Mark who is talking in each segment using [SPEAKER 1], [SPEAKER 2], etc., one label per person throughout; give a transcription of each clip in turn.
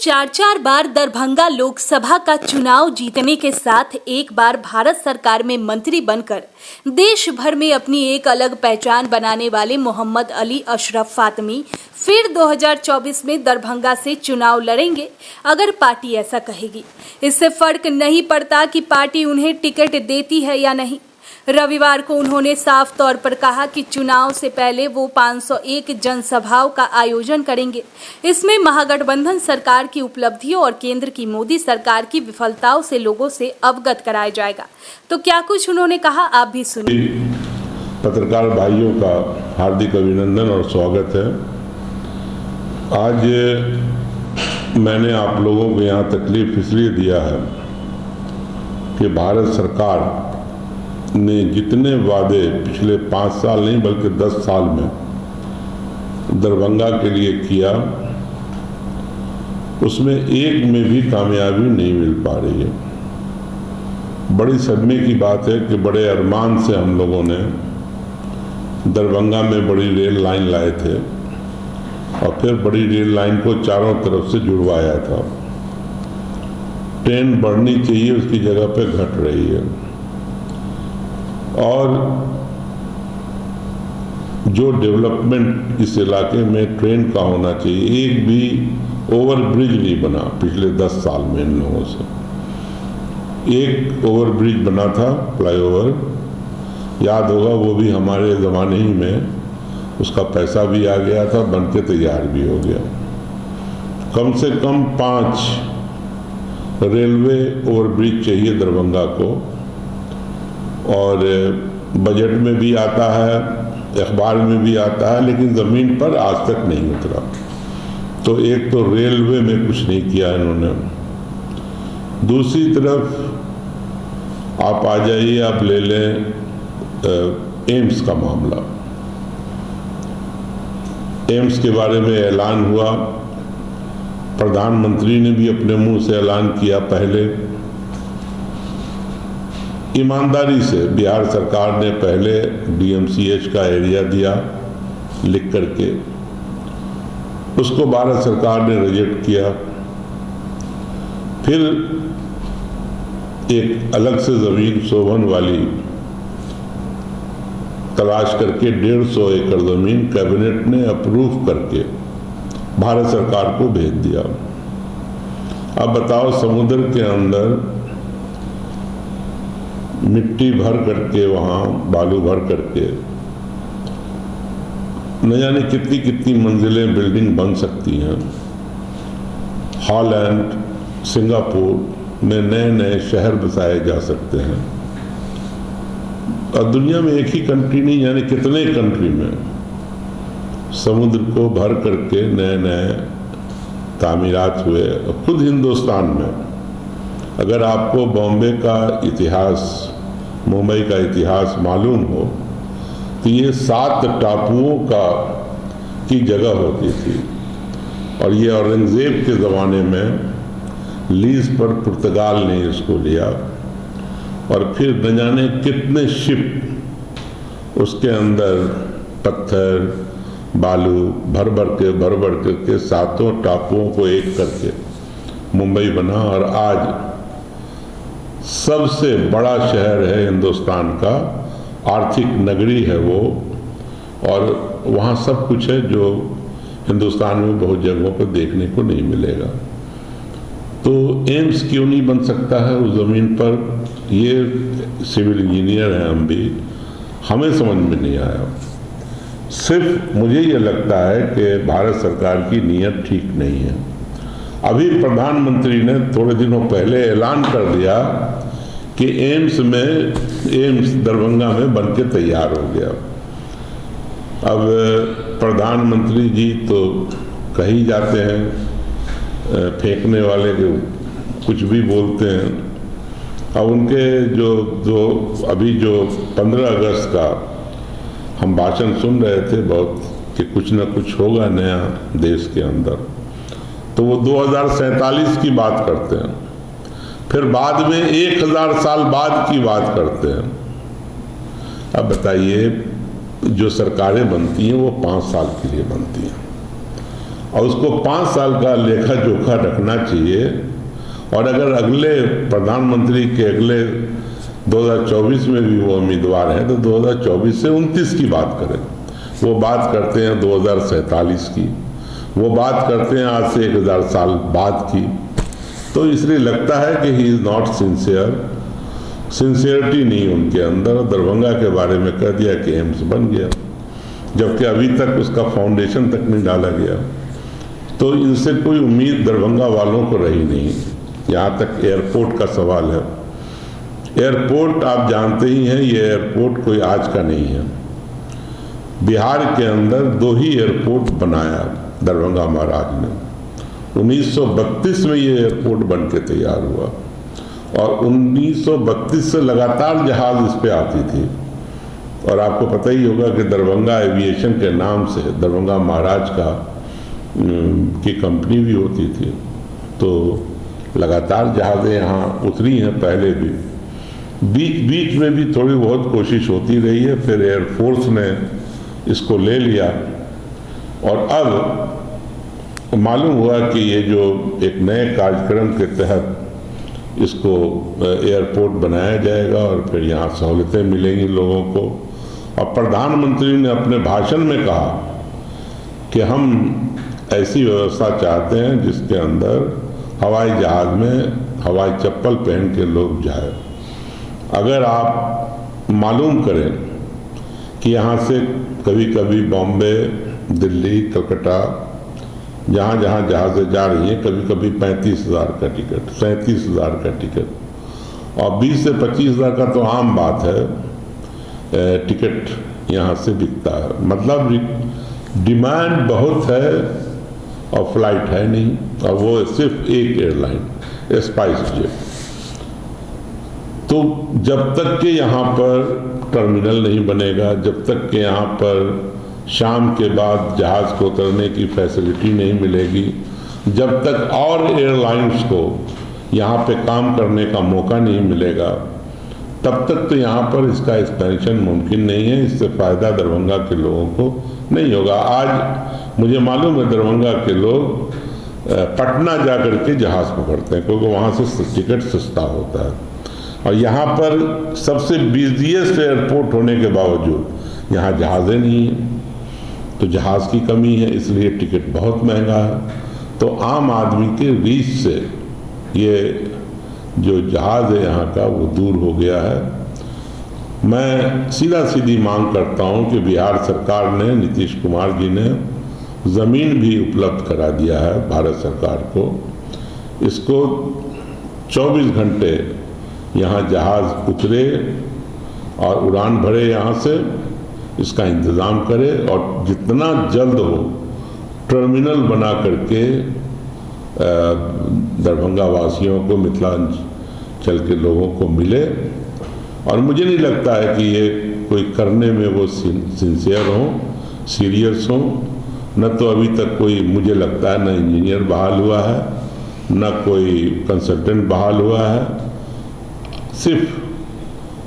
[SPEAKER 1] चार बार दरभंगा लोकसभा का चुनाव जीतने के साथ एक बार भारत सरकार में मंत्री बनकर देश भर में अपनी एक अलग पहचान बनाने वाले मोहम्मद अली अशरफ फातमी फिर 2024 में दरभंगा से चुनाव लड़ेंगे अगर पार्टी ऐसा कहेगी। इससे फर्क नहीं पड़ता कि पार्टी उन्हें टिकट देती है या नहीं। रविवार को उन्होंने साफ तौर पर कहा कि चुनाव से पहले वो 501 जनसभाओं का आयोजन करेंगे। इसमें महागठबंधन सरकार की उपलब्धियों और केंद्र की मोदी सरकार की विफलताओं से लोगों से अवगत कराया जाएगा। तो क्या कुछ उन्होंने कहा, आप भी सुनिए।
[SPEAKER 2] पत्रकार भाइयों का हार्दिक अभिनंदन और स्वागत है। आज मैंने आप लोगों को यहाँ तकलीफ इसलिए दिया है कि भारत सरकार ने जितने वादे पिछले 5 साल नहीं बल्कि 10 साल में दरभंगा के लिए किया, उसमें एक में भी कामयाबी नहीं मिल पा रही है। बड़ी सदमे की बात है कि बड़े अरमान से हम लोगों ने दरभंगा में बड़ी रेल लाइन लाए थे और फिर बड़ी रेल लाइन को चारों तरफ से जुड़वाया था। ट्रेन बढ़नी चाहिए, उसकी जगह पे घट रही है। और जो डेवलपमेंट इस इलाके में ट्रेन का होना चाहिए, एक भी ओवरब्रिज नहीं बना पिछले 10 साल में इन लोगों से। एक ओवरब्रिज बना था, फ्लाईओवर, याद होगा, वो भी हमारे ज़माने ही में उसका पैसा भी आ गया था, बन के तैयार भी हो गया। कम से कम 5 रेलवे ओवरब्रिज चाहिए दरभंगा को, और बजट में भी आता है, अखबार में भी आता है, लेकिन ज़मीन पर आज तक नहीं उतरा। तो एक तो रेलवे में कुछ नहीं किया इन्होंने। दूसरी तरफ आप आ जाइए, आप ले लें एम्स का मामला। एम्स के बारे में ऐलान हुआ, प्रधानमंत्री ने भी अपने मुंह से ऐलान किया पहले। ईमानदारी से बिहार सरकार ने पहले DMCH का एरिया दिया लिख करके, उसको भारत सरकार ने रिजेक्ट किया। फिर एक अलग से ज़मीन शोभन वाली तलाश करके 150 एकड़ ज़मीन कैबिनेट ने अप्रूव करके भारत सरकार को भेज दिया। अब बताओ, समुद्र के अंदर मिट्टी भर करके, वहाँ बालू भर करके न जाने कितनी कितनी मंजिलें बिल्डिंग बन सकती हैं। हॉलैंड, सिंगापुर में नए नए शहर बसाए जा सकते हैं। और दुनिया में एक ही कंट्री नहीं, यानी कितने कंट्री में समुद्र को भर करके नए नए तामीरात हुए। खुद हिंदुस्तान में अगर आपको बॉम्बे का इतिहास, मुंबई का इतिहास मालूम हो तो ये 7 टापुओं की जगह होती थी, और ये औरंगजेब के ज़माने में लीज पर पुर्तगाल ने इसको लिया, और फिर न जाने कितने शिप उसके अंदर पत्थर बालू भर भर के 7 टापुओं को एक करके मुंबई बना। और आज सबसे बड़ा शहर है हिंदुस्तान का, आर्थिक नगरी है वो, और वहाँ सब कुछ है जो हिंदुस्तान में बहुत जगहों पर देखने को नहीं मिलेगा। तो एम्स क्यों नहीं बन सकता है उस ज़मीन पर? ये सिविल इंजीनियर हैं हम भी, हमें समझ में नहीं आया। सिर्फ मुझे ये लगता है कि भारत सरकार की नीयत ठीक नहीं है। अभी प्रधानमंत्री ने थोड़े दिनों पहले ऐलान कर दिया कि एम्स दरभंगा में बनके तैयार हो गया। अब प्रधानमंत्री जी तो कहीं जाते हैं, फेंकने वाले कुछ भी बोलते हैं। अब उनके जो अभी 15 अगस्त का हम भाषण सुन रहे थे बहुत, कि कुछ ना कुछ होगा नया देश के अंदर, तो वो 2047 की बात करते हैं, फिर बाद में 1000 साल बाद की बात करते हैं। अब बताइए, जो सरकारें बनती हैं वो 5 साल के लिए बनती हैं, और उसको 5 साल का लेखा जोखा रखना चाहिए। और अगर अगले प्रधानमंत्री के अगले 2024 में भी वो उम्मीदवार हैं तो 2024 से 29 की बात करें। वो बात करते हैं 2047 की, वो बात करते हैं आज से 1000 साल बाद की। तो इसलिए लगता है कि he is not sincere, sincerity नहीं उनके अंदर। दरभंगा के बारे में कह दिया कि एम्स बन गया, जबकि अभी तक उसका फाउंडेशन तक नहीं डाला गया। तो इनसे कोई उम्मीद दरभंगा वालों को रही नहीं। यहाँ तक एयरपोर्ट का सवाल है। एयरपोर्ट आप जानते ही हैं, ये एयरपोर्ट कोई आज का नहीं है। बिहार के अंदर 2 ही एयरपोर्ट बनाया दरभंगा महाराज ने। 1932 में ये एयरपोर्ट बन के तैयार हुआ और 1932 से लगातार जहाज इस पे आती थी। और आपको पता ही होगा कि दरभंगा एविएशन के नाम से दरभंगा महाराज की कंपनी भी होती थी। तो लगातार जहाज़ें यहाँ उतरी हैं पहले भी, बीच में भी थोड़ी बहुत कोशिश होती रही है। फिर एयरफोर्स ने इसको ले लिया और अब मालूम हुआ कि ये जो एक नए कार्यक्रम के तहत इसको एयरपोर्ट बनाया जाएगा और फिर यहाँ सहूलतें मिलेंगी लोगों को। और प्रधानमंत्री ने अपने भाषण में कहा कि हम ऐसी व्यवस्था चाहते हैं जिसके अंदर हवाई जहाज में हवाई चप्पल पहन के लोग जाए। अगर आप मालूम करें कि यहाँ से कभी कभी बॉम्बे, दिल्ली, कलकत्ता, जहाँ जहाँ जहाज़ें जा रही हैं, कभी कभी 35,000 का टिकट, 37,000 का टिकट और 20 से 25,000 का तो आम बात है टिकट यहाँ से बिकता है। मतलब डिमांड बहुत है और फ्लाइट है नहीं, और वो सिर्फ एक एयरलाइन स्पाइस जेट। तो जब तक के यहाँ पर टर्मिनल नहीं बनेगा, जब तक के यहाँ पर शाम के बाद जहाज़ को उतरने की फैसिलिटी नहीं मिलेगी, जब तक और एयरलाइंस को यहाँ पे काम करने का मौका नहीं मिलेगा, तब तक तो यहाँ पर इसका एक्सपेंशन मुमकिन नहीं है। इससे फ़ायदा दरभंगा के लोगों को नहीं होगा। आज मुझे मालूम है दरभंगा के लोग पटना जा कर के जहाज़ पकड़ते हैं क्योंकि वहाँ से टिकट सस्ता होता है। और यहाँ पर सबसे बिजिएस्ट एयरपोर्ट होने के बावजूद यहाँ जहाज़ें नहीं हैं, तो जहाज़ की कमी है, इसलिए टिकट बहुत महंगा है। तो आम आदमी के रीच से ये जो जहाज़ है यहाँ का वो दूर हो गया है। मैं सीधा सीधी मांग करता हूँ कि बिहार सरकार ने, नीतीश कुमार जी ने ज़मीन भी उपलब्ध करा दिया है भारत सरकार को। इसको 24 घंटे यहाँ जहाज़ उतरे और उड़ान भरे यहाँ से, इसका इंतज़ाम करे और जितना जल्द हो टर्मिनल बना करके दरभंगा वासियों को, मिथिलांचल के लोगों को मिले। और मुझे नहीं लगता है कि ये कोई करने में वो सिंसियर हों, सीरियस हों। न तो अभी तक कोई, मुझे लगता है, न इंजीनियर बहाल हुआ है, न कोई कंसल्टेंट बहाल हुआ है। सिर्फ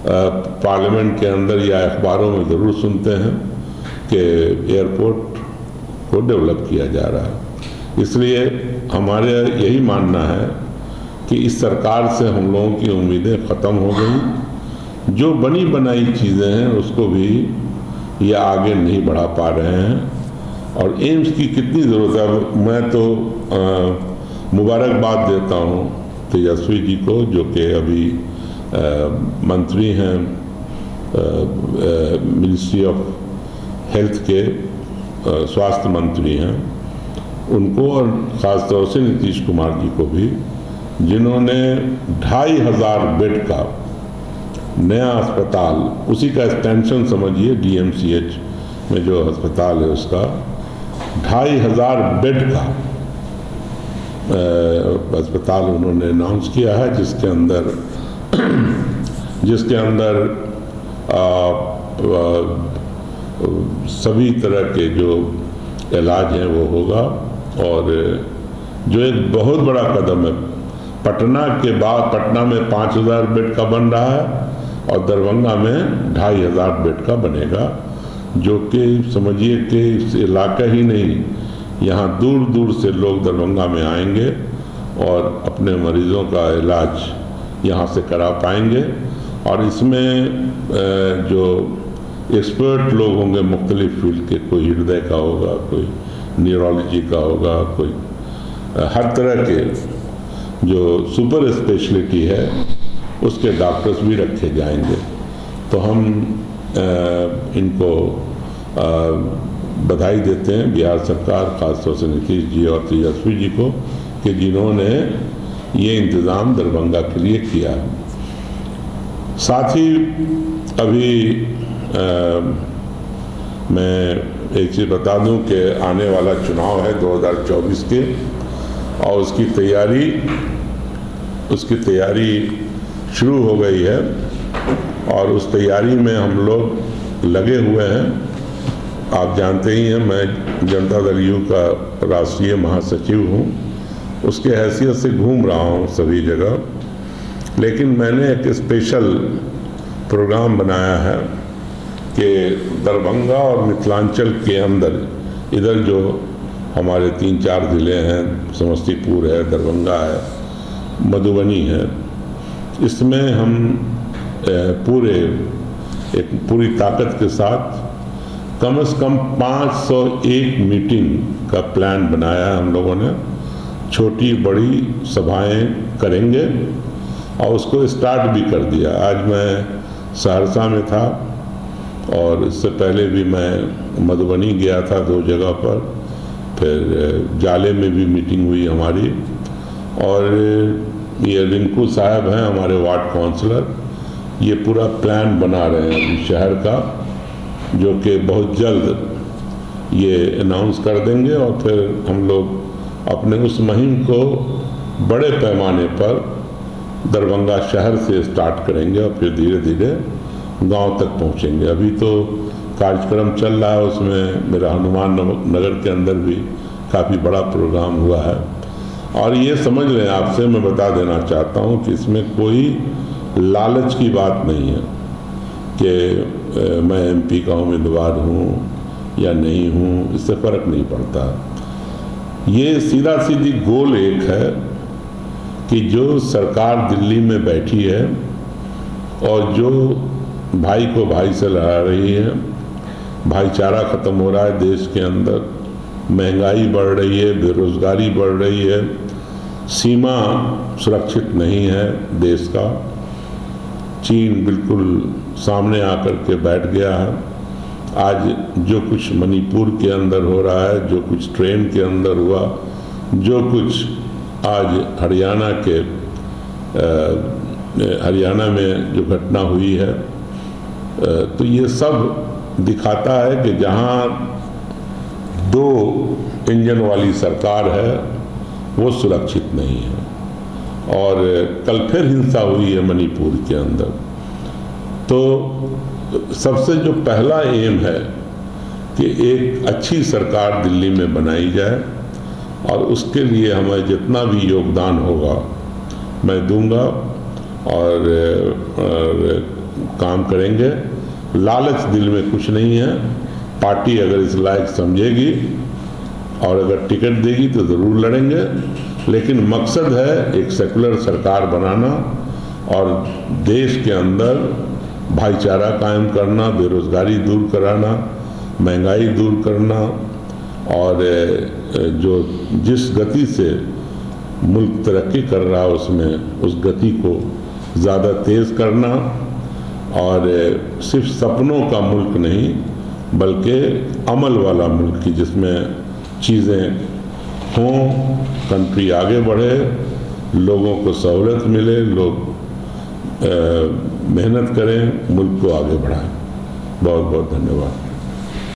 [SPEAKER 2] पार्लियामेंट के अंदर या अखबारों में ज़रूर सुनते हैं कि एयरपोर्ट को डेवलप किया जा रहा है। इसलिए हमारे यही मानना है कि इस सरकार से हम लोगों की उम्मीदें ख़त्म हो गई। जो बनी बनाई चीज़ें हैं उसको भी ये आगे नहीं बढ़ा पा रहे हैं। और एम्स की कितनी ज़रूरत है। मैं तो मुबारकबाद देता हूँ तेजस्वी जी को, जो कि अभी मंत्री हैं मिनिस्ट्री ऑफ हेल्थ के, स्वास्थ्य मंत्री हैं उनको, और ख़ास तौर से नीतीश कुमार जी को भी, जिन्होंने 2500 बेड का नया अस्पताल, उसी का एक्सटेंशन समझिए, DMCH में जो अस्पताल है उसका 2500 बेड का अस्पताल उन्होंने अनाउंस किया है, जिसके अंदर सभी तरह के जो इलाज हैं वो होगा। और जो एक बहुत बड़ा कदम है, पटना के बाद, पटना में 5000 बेड का बन रहा है और दरभंगा में 2500 बेड का बनेगा, जो कि समझिए कि इस इलाका ही नहीं, यहाँ दूर दूर से लोग दरभंगा में आएंगे और अपने मरीजों का इलाज यहाँ से करा पाएंगे। और इसमें जो एक्सपर्ट लोग होंगे मुख्तलिफ फील्ड के, कोई हृदय का होगा, कोई न्यूरोलॉजी का होगा, कोई हर तरह के जो सुपर स्पेशलिटी है उसके डॉक्टर्स भी रखे जाएंगे। तो हम इनको बधाई देते हैं बिहार सरकार, खासतौर से नीतीश जी और तेजस्वी जी को, कि जिन्होंने ये इंतज़ाम दरभंगा के लिए किया है। साथ ही अभी मैं एक चीज़ बता दूं कि आने वाला चुनाव है 2024 के, और उसकी तैयारी शुरू हो गई है और उस तैयारी में हम लोग लगे हुए हैं। आप जानते ही हैं मैं जनता दल यू का राष्ट्रीय महासचिव हूँ, उसके हैसियत से घूम रहा हूँ सभी जगह, लेकिन मैंने एक स्पेशल प्रोग्राम बनाया है कि दरभंगा और मिथिलांचल के अंदर, इधर जो हमारे 3-4 ज़िले हैं, समस्तीपुर है, दरभंगा है, मधुबनी है, इसमें हम पूरी ताकत के साथ कम से कम 501 मीटिंग का प्लान बनाया है हम लोगों ने। छोटी बड़ी सभाएं करेंगे और उसको स्टार्ट भी कर दिया। आज मैं सहरसा में था और इससे पहले भी मैं मधुबनी गया था 2 जगह पर, फिर जाले में भी मीटिंग हुई हमारी। और ये रिंकू साहब हैं हमारे वार्ड काउंसलर, ये पूरा प्लान बना रहे हैं शहर का, जो कि बहुत जल्द ये अनाउंस कर देंगे और फिर हम लोग अपने उस मुहिम को बड़े पैमाने पर दरभंगा शहर से स्टार्ट करेंगे और फिर धीरे धीरे गांव तक पहुंचेंगे। अभी तो कार्यक्रम चल रहा है, उसमें मेरा हनुमान नगर के अंदर भी काफ़ी बड़ा प्रोग्राम हुआ है। और ये समझ लें, आपसे मैं बता देना चाहता हूं कि इसमें कोई लालच की बात नहीं है कि मैं एमपी का उम्मीदवार हूं या नहीं हूं, इससे फ़र्क नहीं पड़ता। ये सीधा सीधी गोल एक है कि जो सरकार दिल्ली में बैठी है और जो भाई को भाई से लड़ा रही है, भाईचारा ख़त्म हो रहा है देश के अंदर, महंगाई बढ़ रही है, बेरोज़गारी बढ़ रही है, सीमा सुरक्षित नहीं है देश का, चीन बिल्कुल सामने आकर के बैठ गया है। आज जो कुछ मणिपुर के अंदर हो रहा है, जो कुछ ट्रेन के अंदर हुआ, जो कुछ आज हरियाणा में जो घटना हुई है, तो ये सब दिखाता है कि जहाँ 2 इंजन वाली सरकार है वो सुरक्षित नहीं है। और कल फिर हिंसा हुई है मणिपुर के अंदर। तो सबसे जो पहला एम है कि एक अच्छी सरकार दिल्ली में बनाई जाए और उसके लिए हमें जितना भी योगदान होगा मैं दूंगा और काम करेंगे। लालच दिल में कुछ नहीं है। पार्टी अगर इस लायक समझेगी और अगर टिकट देगी तो ज़रूर लड़ेंगे, लेकिन मकसद है एक सेकुलर सरकार बनाना और देश के अंदर भाईचारा कायम करना, बेरोज़गारी दूर कराना, महंगाई दूर करना, और जो जिस गति से मुल्क तरक्की कर रहा है उसमें उस गति को ज़्यादा तेज़ करना, और सिर्फ सपनों का मुल्क नहीं बल्कि अमल वाला मुल्क की जिसमें चीज़ें हों, कंट्री आगे बढ़े, लोगों को सहूलत मिले, लोग मेहनत करें, मुल्क को आगे बढ़ाएं। बहुत बहुत धन्यवाद।